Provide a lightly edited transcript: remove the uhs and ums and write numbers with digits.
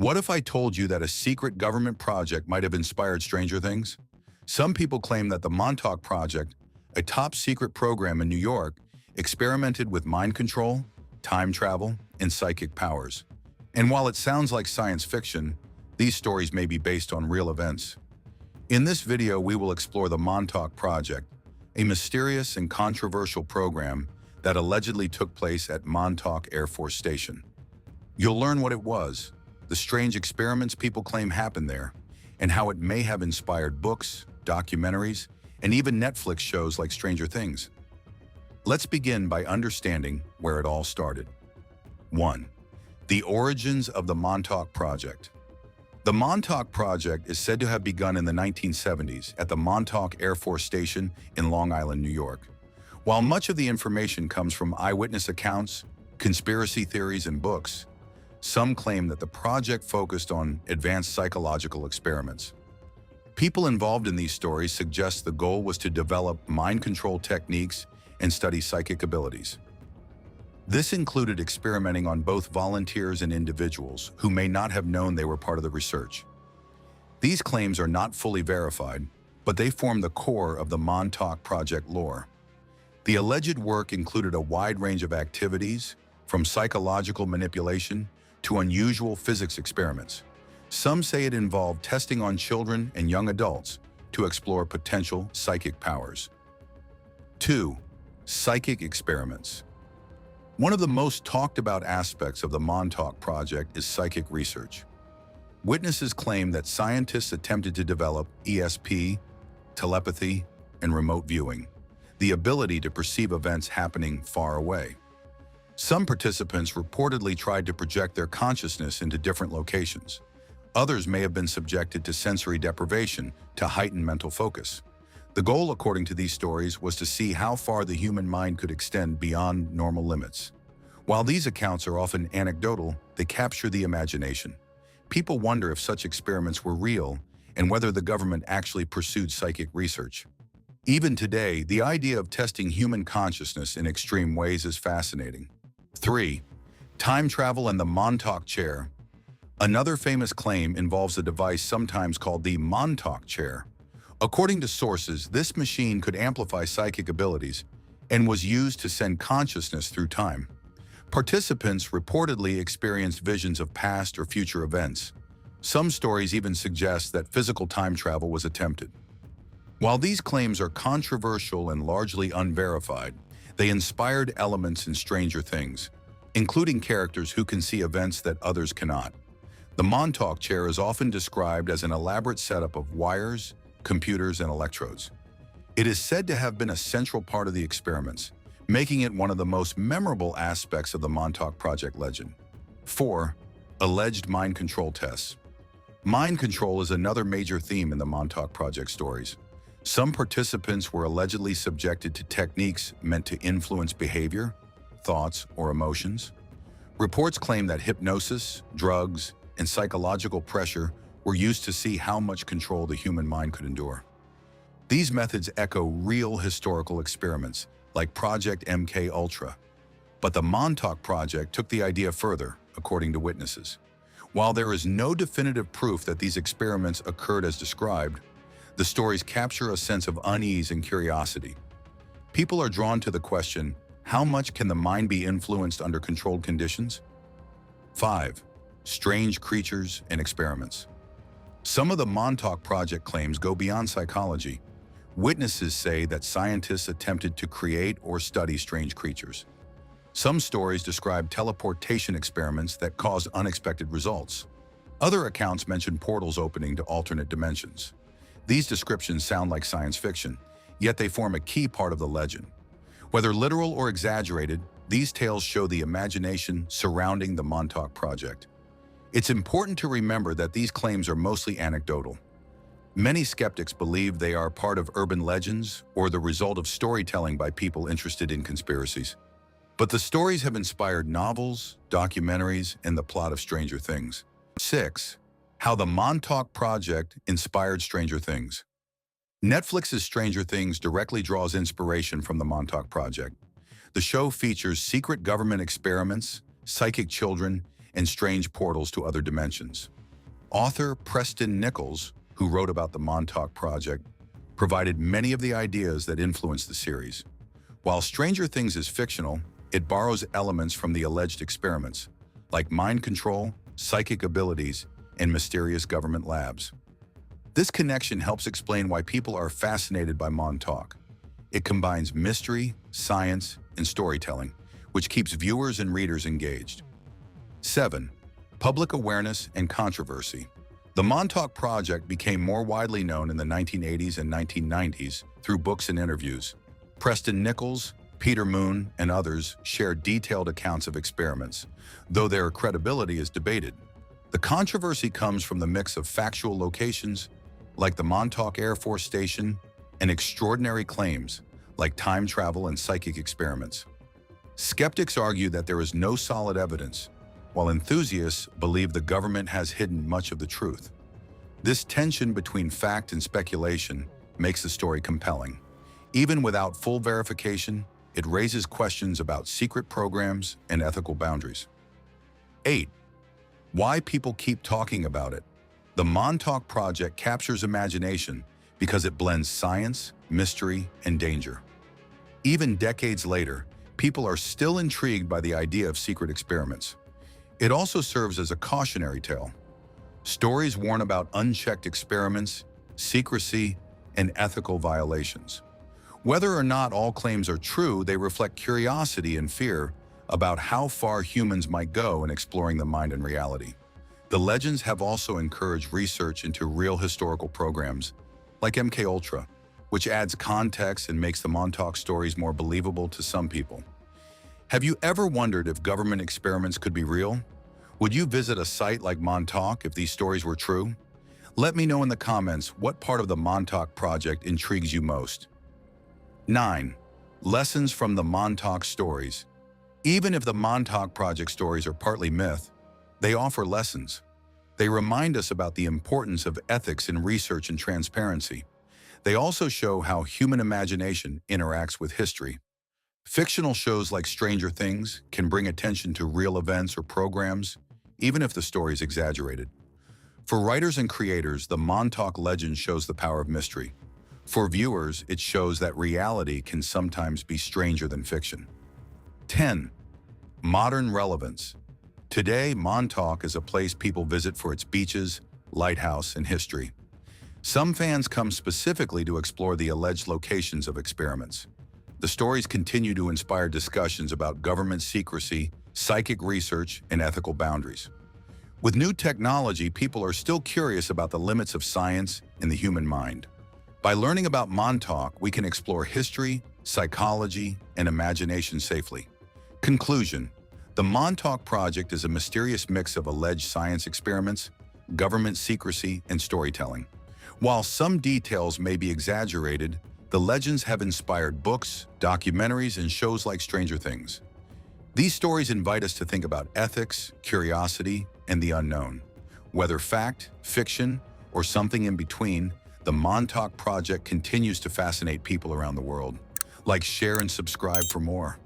What if I told you that a secret government project might have inspired Stranger Things? Some people claim that the Montauk Project, a top-secret program in New York, experimented with mind control, time travel, and psychic powers. And while it sounds like science fiction, these stories may be based on real events. In this video, we will explore the Montauk Project, a mysterious and controversial program that allegedly took place at Montauk Air Force Station. You'll learn what it was, the strange experiments people claim happened there, and how it may have inspired books, documentaries, and even Netflix shows like Stranger Things. Let's begin by understanding where it all started. 1. The origins of the Montauk Project. The Montauk Project is said to have begun in the 1970s at the Montauk Air Force Station in Long Island, New York. While much of the information comes from eyewitness accounts, conspiracy theories, and books, some claim that the project focused on advanced psychological experiments. People involved in these stories suggest the goal was to develop mind control techniques and study psychic abilities. This included experimenting on both volunteers and individuals who may not have known they were part of the research. These claims are not fully verified, but they form the core of the Montauk Project lore. The alleged work included a wide range of activities, from psychological manipulation to unusual physics experiments. Some say it involved testing on children and young adults to explore potential psychic powers. 2. Psychic experiments. One of the most talked about aspects of the Montauk Project is psychic research. Witnesses claim that scientists attempted to develop ESP, telepathy, and remote viewing, the ability to perceive events happening far away. Some participants reportedly tried to project their consciousness into different locations. Others may have been subjected to sensory deprivation to heighten mental focus. The goal, according to these stories, was to see how far the human mind could extend beyond normal limits. While these accounts are often anecdotal, they capture the imagination. People wonder if such experiments were real and whether the government actually pursued psychic research. Even today, the idea of testing human consciousness in extreme ways is fascinating. 3. Time travel and the Montauk chair. Another famous claim involves a device sometimes called the Montauk chair. According to sources, this machine could amplify psychic abilities and was used to send consciousness through time. Participants reportedly experienced visions of past or future events. Some stories even suggest that physical time travel was attempted. While these claims are controversial and largely unverified, they inspired elements in Stranger Things, including characters who can see events that others cannot. The Montauk chair is often described as an elaborate setup of wires, computers, and electrodes. It is said to have been a central part of the experiments, making it one of the most memorable aspects of the Montauk Project legend. 4. Alleged mind control tests. Mind control is another major theme in the Montauk Project stories. Some participants were allegedly subjected to techniques meant to influence behavior, thoughts, or emotions. Reports claim that hypnosis, drugs, and psychological pressure were used to see how much control the human mind could endure. These methods echo real historical experiments, like Project MKUltra. But the Montauk Project took the idea further, according to witnesses. While there is no definitive proof that these experiments occurred as described, the stories capture a sense of unease and curiosity. People are drawn to the question, how much can the mind be influenced under controlled conditions? 5. Strange creatures and experiments. Some of the Montauk Project claims go beyond psychology. Witnesses say that scientists attempted to create or study strange creatures. Some stories describe teleportation experiments that caused unexpected results. Other accounts mention portals opening to alternate dimensions. These descriptions sound like science fiction, yet they form a key part of the legend. Whether literal or exaggerated, these tales show the imagination surrounding the Montauk Project. It's important to remember that these claims are mostly anecdotal. Many skeptics believe they are part of urban legends or the result of storytelling by people interested in conspiracies. But the stories have inspired novels, documentaries, and the plot of Stranger Things. 6. How the Montauk Project inspired Stranger Things. Netflix's Stranger Things directly draws inspiration from the Montauk Project. The show features secret government experiments, psychic children, and strange portals to other dimensions. Author Preston Nichols, who wrote about the Montauk Project, provided many of the ideas that influenced the series. While Stranger Things is fictional, it borrows elements from the alleged experiments, like mind control, psychic abilities, and mysterious government labs. This connection helps explain why people are fascinated by Montauk. It combines mystery, science, and storytelling, which keeps viewers and readers engaged. 7. Public awareness and controversy. The Montauk Project became more widely known in the 1980s and 1990s through books and interviews. Preston Nichols, Peter Moon, and others shared detailed accounts of experiments, though their credibility is debated. The controversy comes from the mix of factual locations, like the Montauk Air Force Station, and extraordinary claims, like time travel and psychic experiments. Skeptics argue that there is no solid evidence, while enthusiasts believe the government has hidden much of the truth. This tension between fact and speculation makes the story compelling. Even without full verification, it raises questions about secret programs and ethical boundaries. 8. Why people keep talking about it. The Montauk Project captures imagination because it blends science, mystery, and danger. Even decades later, people are still intrigued by the idea of secret experiments. It also serves as a cautionary tale. Stories warn about unchecked experiments, secrecy, and ethical violations. Whether or not all claims are true, they reflect curiosity and fear about how far humans might go in exploring the mind and reality. The legends have also encouraged research into real historical programs, like MKUltra, which adds context and makes the Montauk stories more believable to some people. Have you ever wondered if government experiments could be real? Would you visit a site like Montauk if these stories were true? Let me know in the comments what part of the Montauk Project intrigues you most. 9. Lessons from the Montauk stories. Even if the Montauk Project stories are partly myth, they offer lessons. They remind us about the importance of ethics in research and transparency. They also show how human imagination interacts with history. Fictional shows like Stranger Things can bring attention to real events or programs, even if the story is exaggerated. For writers and creators, the Montauk legend shows the power of mystery. For viewers, it shows that reality can sometimes be stranger than fiction. 10. Modern relevance. Today, Montauk is a place people visit for its beaches, lighthouse, and history. Some fans come specifically to explore the alleged locations of experiments. The stories continue to inspire discussions about government secrecy, psychic research, and ethical boundaries. With new technology, people are still curious about the limits of science and the human mind. By learning about Montauk, we can explore history, psychology, and imagination safely. Conclusion. The Montauk Project is a mysterious mix of alleged science experiments, government secrecy, and storytelling. While some details may be exaggerated, the legends have inspired books, documentaries, and shows like Stranger Things. These stories invite us to think about ethics, curiosity, and the unknown. Whether fact, fiction, or something in between, the Montauk Project continues to fascinate people around the world. Like, share, and subscribe for more.